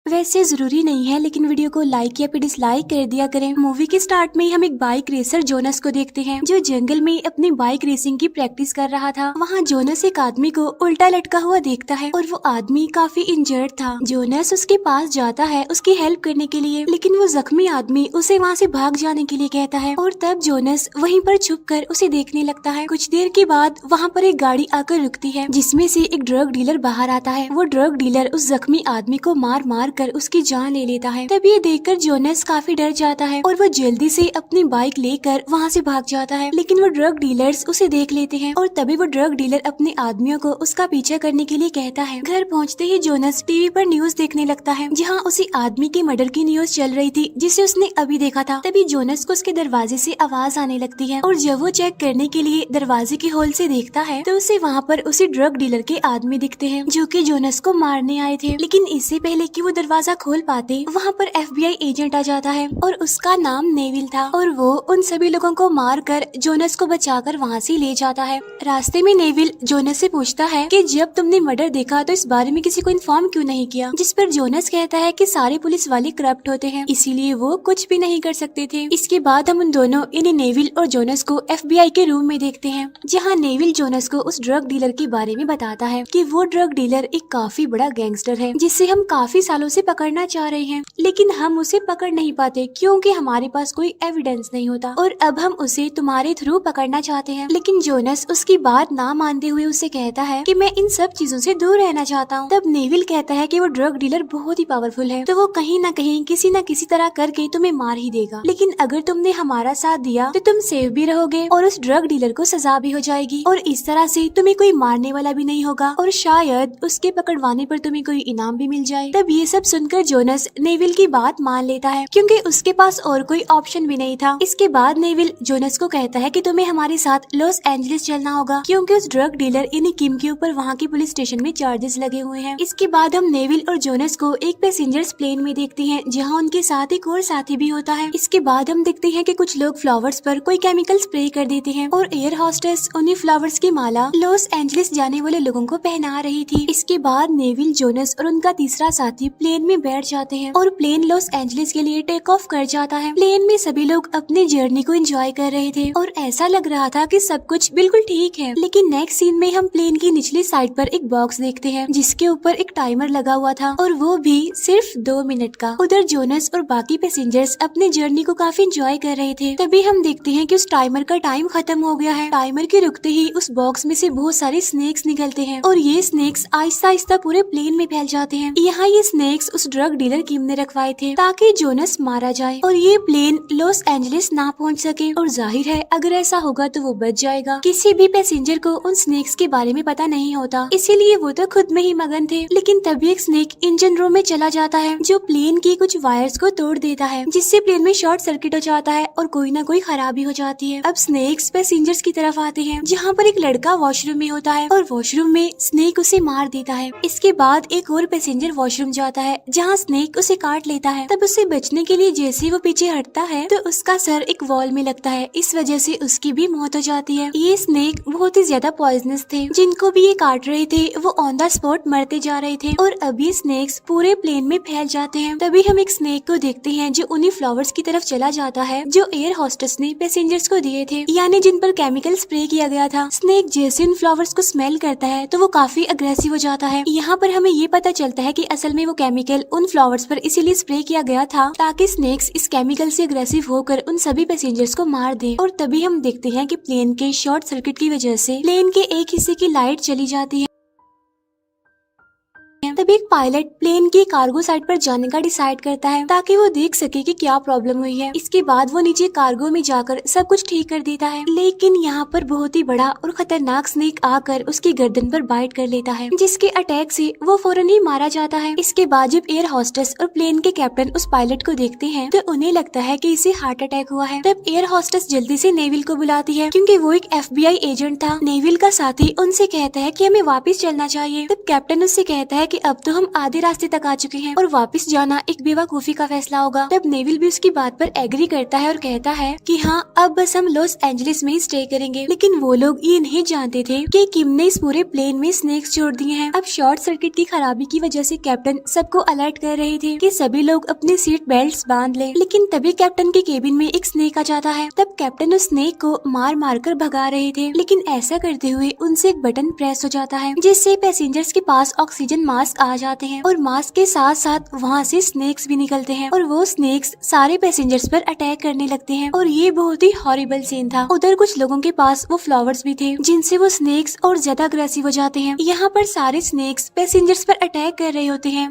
वैसे जरूरी नहीं है, लेकिन वीडियो को लाइक या फिर डिसलाइक कर दिया करें। मूवी के स्टार्ट में हम एक बाइक रेसर जोनस को देखते हैं, जो जंगल में अपनी बाइक रेसिंग की प्रैक्टिस कर रहा था। वहाँ जोनस एक आदमी को उल्टा लटका हुआ देखता है और वो आदमी काफी इंजर्ड था। जोनस उसके पास जाता है उसकी हेल्प करने के लिए, लेकिन वो जख्मी आदमी उसे वहाँ से भाग जाने के लिए कहता है और तब जोनस वहीं पर छुप कर उसे देखने लगता है। कुछ देर के बाद वहाँ पर एक गाड़ी आकर रुकती है, जिसमें से एक ड्रग डीलर बाहर आता है। वो ड्रग डीलर उस जख्मी आदमी को मार मार कर उसकी जान ले लेता है। तब ये देखकर जोनस काफी डर जाता है और वो जल्दी से अपनी बाइक लेकर वहाँ से भाग जाता है, लेकिन वो ड्रग डीलर्स उसे देख लेते हैं और तभी वो ड्रग डीलर अपने आदमियों को उसका पीछा करने के लिए कहता है। घर पहुँचते ही जोनस टीवी पर न्यूज देखने लगता है, जहाँ उसी आदमी के मर्डर की न्यूज चल रही थी जिसे उसने अभी देखा था। तभी जोनस को उसके दरवाजे से आवाज आने लगती है और जब वो चेक करने के लिए दरवाजे के होल से देखता है तो उसे वहाँ पर उसी ड्रग डीलर के आदमी दिखते हैं, जो कि जोनस को मारने आए थे। लेकिन इससे पहले कि वो दरवाजा खोल पाते, वहाँ पर FBI एजेंट आ जाता है और उसका नाम नेविल था और वो उन सभी लोगों को मार कर जोनस को बचाकर वहाँ से ले जाता है। रास्ते में नेविल जोनस से पूछता है कि जब तुमने मर्डर देखा तो इस बारे में किसी को इन्फॉर्म क्यों नहीं किया, जिस पर जोनस कहता है कि सारे पुलिस वाले करप्ट होते हैं, इसीलिए वो कुछ भी नहीं कर सकते थे। इसके बाद हम उन दोनों इन्हें नेविल और जोनस को FBI के रूम में देखते हैं, जहाँ नेविल जोनस को उस ड्रग डीलर के बारे में बताता है कि वो ड्रग डीलर एक काफी बड़ा गैंगस्टर है, जिसे हम काफी सालों से पकड़ना चाह रहे हैं, लेकिन हम उसे पकड़ नहीं पाते क्योंकि हमारे पास कोई एविडेंस नहीं होता, और अब हम उसे तुम्हारे थ्रू पकड़ना चाहते हैं। लेकिन जोनस उसकी बात ना मानते हुए उसे कहता है कि मैं इन सब चीजों से दूर रहना चाहता हूँ। तब नेविल कहता है कि वो ड्रग डीलर बहुत ही पावरफुल है, तो वो कहीं न कहीं किसी न किसी तरह करके तुम्हें मार ही देगा, लेकिन अगर तुमने हमारा साथ दिया तो तुम सेफ भी रहोगे और उस ड्रग डीलर को सजा भी हो जाएगी, और इस तरह से तुम्हें कोई मारने वाला भी नहीं होगा और शायद उसके पकड़वाने पर तुम्हें कोई इनाम भी मिल जाए। तब ये सब सुनकर जोनस नेविल की बात मान लेता है, क्योंकि उसके पास और कोई ऑप्शन भी नहीं था। इसके बाद नेविल जोनस को कहता है कि तुम्हें हमारे साथ लॉस एंजलिस चलना होगा, क्योंकि उस ड्रग डीलर इन्हीं किम के ऊपर वहाँ की पुलिस स्टेशन में चार्जेस लगे हुए हैं। इसके बाद हम नेविल और जोनस को एक पैसेंजर्स प्लेन में देखते हैं, जहाँ उनके साथ एक और साथी भी होता है। इसके बाद हम देखते हैं कि कुछ लोग फ्लावर्स पर कोई केमिकल स्प्रे कर देते हैं और एयर होस्टेस उन्हीं फ्लावर्स की माला लॉस एंजलिस जाने वाले लोगों को पहना रही थी। इसके बाद नेविल, जोनस और उनका तीसरा साथी प्लेन में बैठ जाते हैं और प्लेन लॉस एंजलिस के लिए टेक ऑफ कर जाता है। प्लेन में सभी लोग अपनी जर्नी को एंजॉय कर रहे थे और ऐसा लग रहा था कि सब कुछ बिल्कुल ठीक है। लेकिन नेक्स्ट सीन में हम प्लेन की निचली साइड पर एक बॉक्स देखते हैं, जिसके ऊपर एक टाइमर लगा हुआ था और वो भी सिर्फ 2 मिनट का। उधर जोनस और बाकी पैसेंजर्स अपनी जर्नी को काफी एंजॉय कर रहे थे। तभी हम देखते हैं कि उस टाइमर का टाइम खत्म हो गया है। टाइमर के रुकते ही उस बॉक्स में से बहुत सारे स्नेक्स निकलते हैं और ये स्नेक्स आहिस्ता आहिस्ता पूरे प्लेन में फैल जाते हैं। यहाँ ये स्नेक्स उस ड्रग डीलर किम ने रखवाए थे ताकि जोनस मारा जाए और ये प्लेन लॉस एंजलिस ना पहुँच सके, और जाहिर है अगर ऐसा होगा तो वो बच जाएगा। किसी भी पैसेंजर को उन स्नेक्स के बारे में पता नहीं होता, इसीलिए वो तो खुद में ही मगन थे। लेकिन तभी एक स्नेक इंजन रूम में चला जाता है, जो प्लेन की कुछ वायर्स को तोड़ देता है, जिससे प्लेन में शॉर्ट सर्किट हो जाता है और कोई ना कोई खराबी हो जाती है। अब स्नेक्स पैसेंजर्स की तरफ आते हैं, जहाँ पर एक लड़का वॉशरूम में होता है और वॉशरूम में स्नेक उसे मार देता है। इसके बाद एक और पैसेंजर वॉशरूम जाता है, जहाँ स्नेक उसे काट लेता है। तब उसे बचने के लिए जैसे वो पीछे हटता है तो उसका सर एक वॉल में लगता है, इस वजह से उसकी भी मौत हो जाती है। ये स्नेक बहुत ही ज्यादा पॉइजनस थे, जिनको भी ये काट रहे थे वो ऑन द स्पॉट मरते जा रहे थे और अभी स्नेक्स पूरे प्लेन में फैल जाते हैं। तभी हम एक स्नेक को देखते हैं जो उन्हीं फ्लावर्स की तरफ चला जाता है जो एयर होस्टेस ने पैसेंजर्स को दिए थे, यानी जिन पर केमिकल स्प्रे किया गया था। स्नेक जैसे उन फ्लावर्स को स्मेल करता है तो वो काफी अग्रेसिव हो जाता है। यहाँ पर हमें ये पता चलता है कि असल में वो केमिकल उन फ्लावर्स पर इसीलिए स्प्रे किया गया था ताकि स्नेक्स इस केमिकल से अग्रेसिव होकर उन सभी पैसेंजर्स को मार दे। और तभी हम देखते हैं कि प्लेन के शॉर्ट सर्किट की वजह से प्लेन के एक हिस्से की लाइट चली जाती है। तभी एक पायलट प्लेन की कार्गो साइड पर जाने का डिसाइड करता है ताकि वो देख सके कि क्या प्रॉब्लम हुई है। इसके बाद वो नीचे कार्गो में जाकर सब कुछ ठीक कर देता है, लेकिन यहाँ पर बहुत ही बड़ा और खतरनाक स्नेक आकर उसकी गर्दन पर बाइट कर लेता है, जिसके अटैक से वो फौरन ही मारा जाता है। इसके बाद जब एयर होस्टेस और प्लेन के कैप्टन उस पायलट को देखते हैं तो उन्हें लगता है कि इसे हार्ट अटैक हुआ है। तब एयर होस्टेस जल्दी से नेविल को बुलाती है, क्योंकि वो एक FBI एजेंट था। नेविल का साथी उनसे कहता है कि हमें वापस चलना चाहिए। तब कैप्टन उससे कहता है कि अब तो हम आधे रास्ते तक आ चुके हैं और वापस जाना एक बेवकूफी का फैसला होगा। तब नेविल भी उसकी बात पर एग्री करता है और कहता है कि हाँ, अब बस हम लॉस एंजलिस में ही स्टे करेंगे। लेकिन वो लोग ये नहीं जानते थे कि किम ने इस पूरे प्लेन में स्नेक्स छोड़ दिए हैं। अब शॉर्ट सर्किट की खराबी की वजह से कैप्टन सबको अलर्ट कर रहे थे कि सभी लोग अपने सीट बेल्ट बांध ले। लेकिन तभी कैप्टन के केबिन में एक स्नेक आ जाता है। तब कैप्टन उस स्नेक को मार मार कर भगा रहे थे, लेकिन ऐसा करते हुए उनसे एक बटन प्रेस हो जाता है जिससे पैसेंजर्स के पास ऑक्सीजन मास्क आ जाते हैं और मास्क के साथ साथ वहाँ से स्नेक्स भी निकलते हैं और वो स्नेक्स सारे पैसेंजर्स पर अटैक करने लगते हैं और ये बहुत ही हॉरिबल सीन था। उधर कुछ लोगों के पास वो फ्लावर्स भी थे जिनसे वो स्नेक्स और ज्यादा अग्रेसिव हो जाते हैं। यहाँ पर सारे स्नेक्स पैसेंजर्स पर अटैक कर रहे होते हैं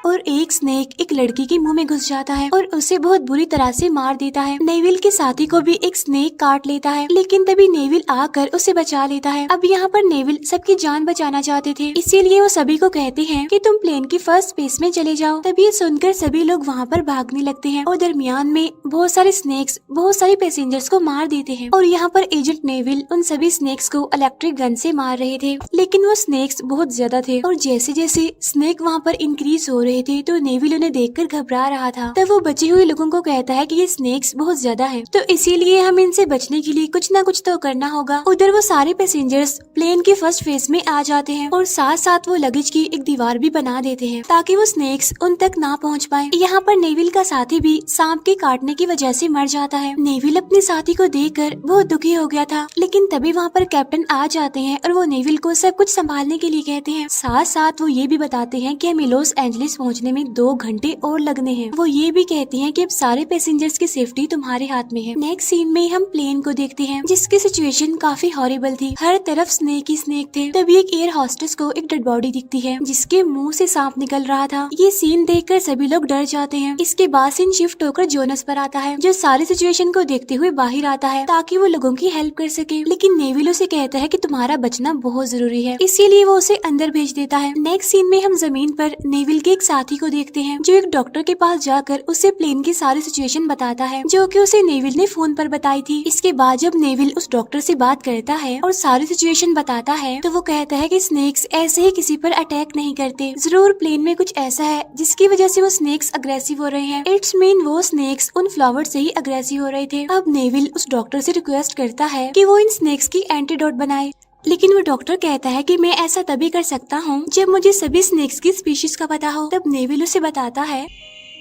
और एक स्नेक एक लड़की के मुंह में घुस जाता है और उसे बहुत बुरी तरह से मार देता है। नेविल के साथी को भी एक स्नेक काट लेता है, लेकिन तभी नेविल आकर उसे बचा लेता है। अब यहाँ पर नेविल सबकी जान बचाना चाहते थे, इसीलिए वो सभी को कहते हैं कि तुम प्लेन की फर्स्ट स्पेस में चले जाओ। तभी ये सुनकर सभी लोग वहाँ पर भागने लगते हैं और दरमियान में बहुत सारे स्नेक्स बहुत सारे पैसेंजर्स को मार देते हैं। और यहाँ पर एजेंट नेविल उन सभी स्नेक्स को इलेक्ट्रिक गन से मार रहे थे, लेकिन वो स्नेक्स बहुत ज्यादा थे और जैसे जैसे स्नेक वहाँ पर इंक्रीज हो रहे थे तो नेविल उन्हें देखकर घबरा रहा था। तब वो बचे हुए लोगों को कहता है कि ये स्नेक्स बहुत ज्यादा हैं, तो इसीलिए हम इनसे बचने के लिए कुछ न कुछ तो करना होगा। उधर वो सारे पैसेंजर्स प्लेन के फर्स्ट फेज में आ जाते हैं और साथ साथ वो लगेज की एक दीवार भी बना देते हैं ताकि वो स्नेक्स उन तक ना पहुंच पाए। यहाँ पर नेविल का साथी भी सांप के काटने की वजह से मर जाता है। नेविल अपने साथी को देखकर बहुत दुखी हो गया था, लेकिन तभी वहाँ पर कैप्टन आ जाते हैं और वो नेविल को सब कुछ संभालने के लिए कहते हैं। साथ साथ वो ये भी बताते हैं कि हमें लॉस एंजलिस पहुंचने में 2 घंटे और लगने हैं। वो ये भी कहते हैं कि अब सारे पैसेंजर्स की सेफ्टी तुम्हारे हाथ में है। नेक्स्ट सीन में हम प्लेन को देखते हैं जिसकी सिचुएशन काफी हॉरिबल थी। हर तरफ स्नेक ही स्नेक थे। तभी एक एयर हॉस्टेस को एक डेड बॉडी दिखती है जिसके मुंह से सांप निकल रहा था। ये सीन देखकर सभी लोग डर जाते हैं। इसके बाद सीन शिफ्ट होकर जोनस पर आता है जो सारी सिचुएशन को देखते हुए बाहर आता है ताकि वो लोगों की हेल्प कर सके। लेकिन नेविल उसे कहता है कि तुम्हारा बचना बहुत जरूरी है, इसीलिए वो उसे अंदर भेज देता है। नेक्स्ट सीन में हम जमीन पर नेविल के एक साथी को देखते हैं जो एक डॉक्टर के पास जाकर उसे प्लेन की सारी सिचुएशन बताता है जो कि उसे नेविल ने फोन पर बताई थी। इसके बाद जब नेविल उस डॉक्टर से बात करता है और सारी सिचुएशन बताता है तो वो कहता है कि स्नेक्स ऐसे ही किसी पर अटैक नहीं करते, जरूर प्लेन में कुछ ऐसा है जिसकी वजह से वो स्नेक्स अग्रेसिव हो रहे हैं। इट्स मीन वो स्नेक्स उन फ्लावर से ही अग्रेसिव हो रहे थे। अब नेविल उस डॉक्टर से रिक्वेस्ट करता है कि वो इन स्नेक्स की एंटीडोट बनाए, लेकिन वो डॉक्टर कहता है कि मैं ऐसा तभी कर सकता हूँ जब मुझे सभी स्नेक्स की स्पीशीज का पता हो। तब नेविल उसे बताता है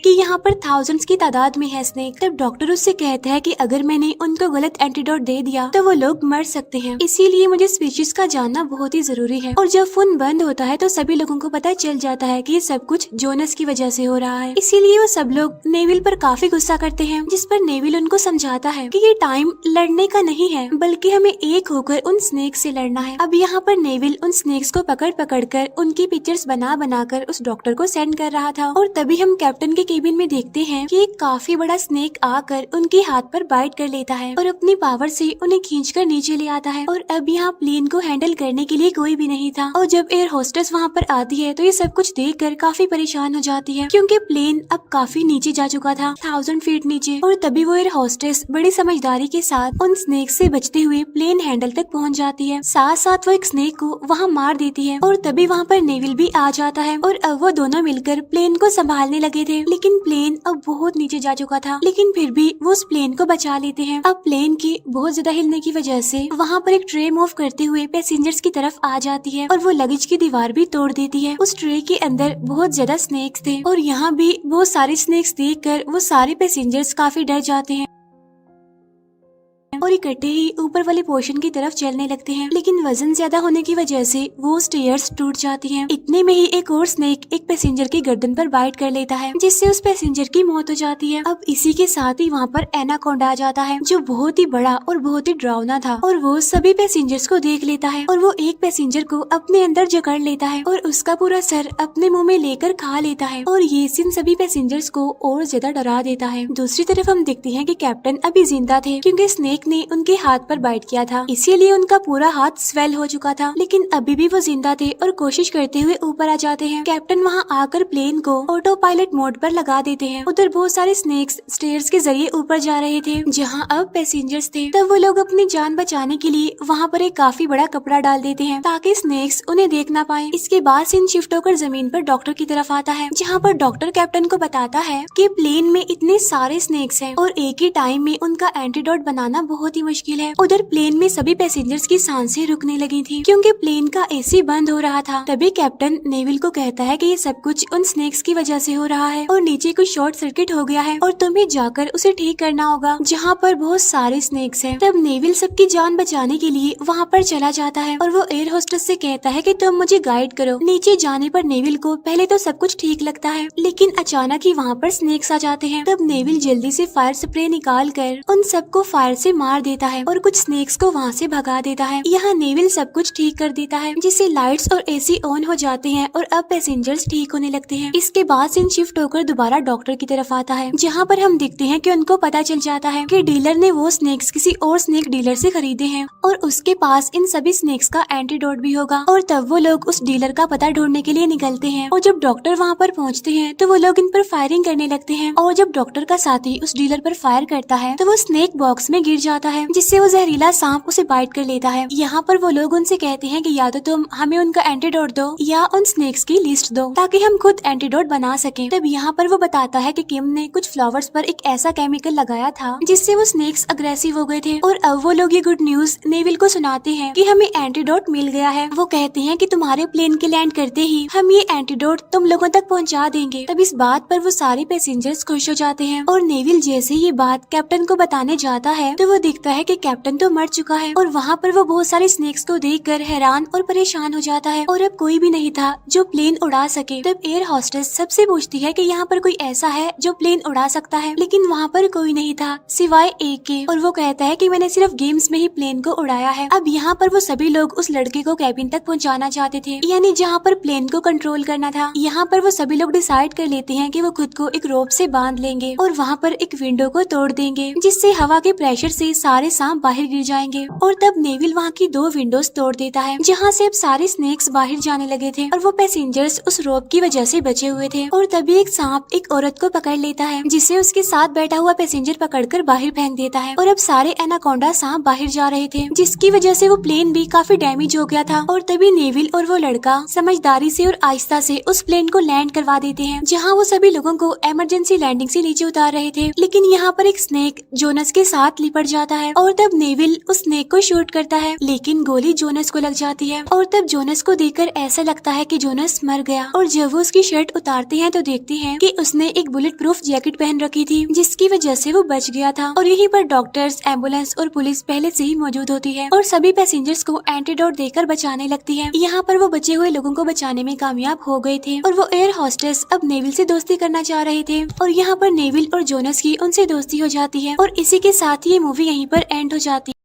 कि यहाँ पर थाउजेंड्स की तादाद में है स्नेक। तब डॉक्टर उससे कहता है कि अगर मैंने उनको गलत एंटीडोट दे दिया तो वो लोग मर सकते हैं, इसीलिए मुझे स्पीशीज का जानना बहुत ही जरूरी है। और जब फोन बंद होता है तो सभी लोगों को पता चल जाता है कि ये सब कुछ जोनस की वजह से हो रहा है। इसीलिए वो सब लोग नेविल पर काफी गुस्सा करते हैं, जिस पर नेविल उनको समझाता है कि ये टाइम लड़ने का नहीं है बल्कि हमें एक होकर उन स्नेक से लड़ना है। अब यहाँ पर नेविल उन स्नेक्स को पकड़ पकड़ कर उनकी पिक्चर्स बना बना कर उस डॉक्टर को सेंड कर रहा था। और तभी हम कैप्टन के केबिन में देखते हैं कि एक काफी बड़ा स्नेक आकर उनके हाथ पर बाइट कर लेता है और अपनी पावर से उन्हें खींचकर नीचे ले आता है। और अब यहाँ प्लेन को हैंडल करने के लिए कोई भी नहीं था। और जब एयर होस्टेस वहाँ पर आती है तो ये सब कुछ देखकर काफी परेशान हो जाती है क्योंकि प्लेन अब काफी नीचे जा चुका था, 1000 फीट नीचे। और तभी वो एयर होस्टेस बड़ी समझदारी के साथ उन स्नेक से बचते हुए प्लेन हैंडल तक पहुँच जाती है। साथ साथ वो एक स्नेक को वहाँ मार देती है और तभी वहाँ पर नेविल भी आ जाता है और अब वो दोनों मिलकर प्लेन को संभालने लगे थे। लेकिन प्लेन अब बहुत नीचे जा चुका था, लेकिन फिर भी वो उस प्लेन को बचा लेते हैं। अब प्लेन की बहुत ज्यादा हिलने की वजह से वहाँ पर एक ट्रे मूव करते हुए पैसेंजर्स की तरफ आ जाती है और वो लगेज की दीवार भी तोड़ देती है। उस ट्रे के अंदर बहुत ज्यादा स्नेक्स थे और यहाँ भी बहुत सारे स्नेक्स देखकर वो सारे पैसेंजर्स काफी डर जाते हैं और इकट्ठे ही ऊपर वाले पोर्शन की तरफ चलने लगते हैं। लेकिन वजन ज्यादा होने की वजह से वो स्टेयर्स टूट जाती हैं। इतने में ही एक और स्नेक एक पैसेंजर की गर्दन पर बाइट कर लेता है जिससे उस पैसेंजर की मौत हो जाती है। अब इसी के साथ ही वहाँ पर एनाकोंडा आ जाता है जो बहुत ही बड़ा और बहुत ही डरावना था और वो सभी पैसेंजर्स को देख लेता है और वो एक पैसेंजर को अपने अंदर जकड़ लेता है और उसका पूरा सर अपने मुँह में लेकर खा लेता है और ये सीन सभी पैसेंजर्स को और ज्यादा डरा देता है। दूसरी तरफ हम देखते हैं कि कैप्टन अभी जिंदा थे क्योंकि स्नेक ने उनके हाथ पर बाइट किया था, इसीलिए उनका पूरा हाथ स्वेल हो चुका था। लेकिन अभी भी वो जिंदा थे और कोशिश करते हुए ऊपर आ जाते हैं। कैप्टन वहाँ आकर प्लेन को ऑटो पायलट मोड पर लगा देते हैं। उधर बहुत सारे स्नेक्स स्टेयर्स के जरिए ऊपर जा रहे थे, जहाँ अब पैसेंजर्स थे। तब वो लोग अपनी जान बचाने के लिए वहाँ पर एक काफी बड़ा कपड़ा डाल देते हैं ताकि स्नेक्स उन्हें देख ना पाए। इसके बाद सीन शिफ्ट होकर जमीन पर डॉक्टर की तरफ आता है, जहाँ पर डॉक्टर कैप्टन को बताता है कि प्लेन में इतने सारे स्नेक्स हैं और एक ही टाइम में उनका एंटीडोट बनाना बहुत ही मुश्किल है। उधर प्लेन में सभी पैसेंजर्स की सांसें रुकने लगी थी क्योंकि प्लेन का एसी बंद हो रहा था। तभी कैप्टन नेविल को कहता है कि ये सब कुछ उन स्नेक्स की वजह से हो रहा है और नीचे कुछ शॉर्ट सर्किट हो गया है और तुम्हें जाकर उसे ठीक करना होगा, जहाँ पर बहुत सारे स्नेक्स हैं। तब नेविल सबकी जान बचाने के लिए वहाँ पर चला जाता है और वो एयर होस्टेस से कहता है कि तुम मुझे गाइड करो। नीचे जाने पर नेविल को पहले तो सब कुछ ठीक लगता है, लेकिन अचानक ही वहाँ पर स्नेक्स आ जाते हैं। तब नेविल जल्दी से फायर स्प्रे निकाल कर उन सबको फायर से मार देता है और कुछ स्नेक्स को वहाँ से भगा देता है। यहाँ नेविल सब कुछ ठीक कर देता है, जिससे लाइट्स और एसी ऑन हो जाते हैं और अब पैसेंजर्स ठीक होने लगते हैं। इसके बाद सीन शिफ्ट होकर दोबारा डॉक्टर की तरफ आता है, जहाँ पर हम देखते हैं कि उनको पता चल जाता है कि डीलर ने वो स्नेक्स किसी और स्नेक डीलर से खरीदे हैं और उसके पास इन सभी स्नेक्स का एंटीडोट भी होगा। और तब वो लोग उस डीलर का पता ढूंढने के लिए निकलते हैं और जब डॉक्टर वहाँ पर पहुँचते हैं तो वो लोग इन पर फायरिंग करने लगते हैं और जब डॉक्टर का साथी उस डीलर पर फायर करता है तो वो स्नेक बॉक्स में गिर जाता है, जिससे वो जहरीला सांप उसे बाइट कर लेता है। यहाँ पर वो लोग उनसे कहते हैं कि या तो तुम हमें उनका एंटीडोट दो या उन स्नेक्स की लिस्ट दो ताकि हम खुद एंटीडोट बना सकें। तब यहाँ पर वो बताता है कि किम ने कुछ फ्लावर्स पर एक ऐसा केमिकल लगाया था जिससे वो स्नेक्स अग्रेसिव हो गए थे और अब वो लोग ये गुड न्यूज नेविल को सुनाते हैं कि हमें एंटीडोट मिल गया है। वो कहते हैं कि तुम्हारे प्लेन के लैंड करते ही हम ये एंटीडोट तुम लोगों तक पहुँचा देंगे। तब इस बात पर वो सारे पैसेंजर्स खुश हो जाते हैं और नेविल जैसे ये बात कैप्टन को बताने जाता है तो वो दिखता है कि कैप्टन तो मर चुका है और वहाँ पर वो बहुत सारे स्नेक्स को देखकर हैरान और परेशान हो जाता है और अब कोई भी नहीं था जो प्लेन उड़ा सके। तब एयर होस्टेस सबसे पूछती है कि यहाँ पर कोई ऐसा है जो प्लेन उड़ा सकता है, लेकिन वहाँ पर कोई नहीं था सिवाय एक के और वो कहता है कि मैंने सिर्फ गेम्स में ही प्लेन को उड़ाया है। अब यहाँ पर वो सभी लोग उस लड़के को कैबिन तक पहुँचाना चाहते थे, यानी जहाँ पर प्लेन को कंट्रोल करना था। यहाँ पर वो सभी लोग डिसाइड कर लेते हैं कि वो खुद को एक रोप से बांध लेंगे और वहाँ पर एक विंडो को तोड़ देंगे, जिससे हवा के प्रेशर से सारे सांप बाहर गिर जाएंगे। और तब नेविल वहाँ की 2 विंडोज तोड़ देता है, जहाँ से अब सारे स्नेक्स बाहर जाने लगे थे और वो पैसेंजर्स उस रोप की वजह से बचे हुए थे। और तभी एक सांप एक औरत को पकड़ लेता है, जिसे उसके साथ बैठा हुआ पैसेंजर पकड़कर बाहर फेंक देता है और अब सारे एनाकोंडा सांप बाहर जा रहे थे, जिसकी वजह से वो प्लेन भी काफी डैमेज हो गया था। और तभी नेविल और वो लड़का समझदारी से और आहिस्ता से उस प्लेन को लैंड करवा देते हैं, जहाँ वो सभी लोगों को इमरजेंसी लैंडिंग से नीचे उतार रहे थे। लेकिन यहाँ पर एक स्नेक जोनस के साथ लिपट जाता है और तब नेविल उस स्नेक को शूट करता है, लेकिन गोली जोनस को लग जाती है और तब जोनस को देखकर ऐसा लगता है कि जोनस मर गया। और जब वो उसकी शर्ट उतारते हैं तो देखते हैं कि उसने एक बुलेट प्रूफ जैकेट पहन रखी थी, जिसकी वजह से वो बच गया था। और यहीं पर डॉक्टर्स, एम्बुलेंस और पुलिस पहले से ही मौजूद होती है और सभी पैसेंजर्स को एंटीडोट देकर बचाने लगती है। यहाँ पर वो बचे हुए लोगों को बचाने में कामयाब हो गए थे और वो एयर होस्टेस अब नेविल से दोस्ती करना चाह रहे थे और यहाँ पर नेविल और जोनस की उनसे दोस्ती हो जाती है और इसी के साथ ये मूवी यहीं पर एंड हो जाती है।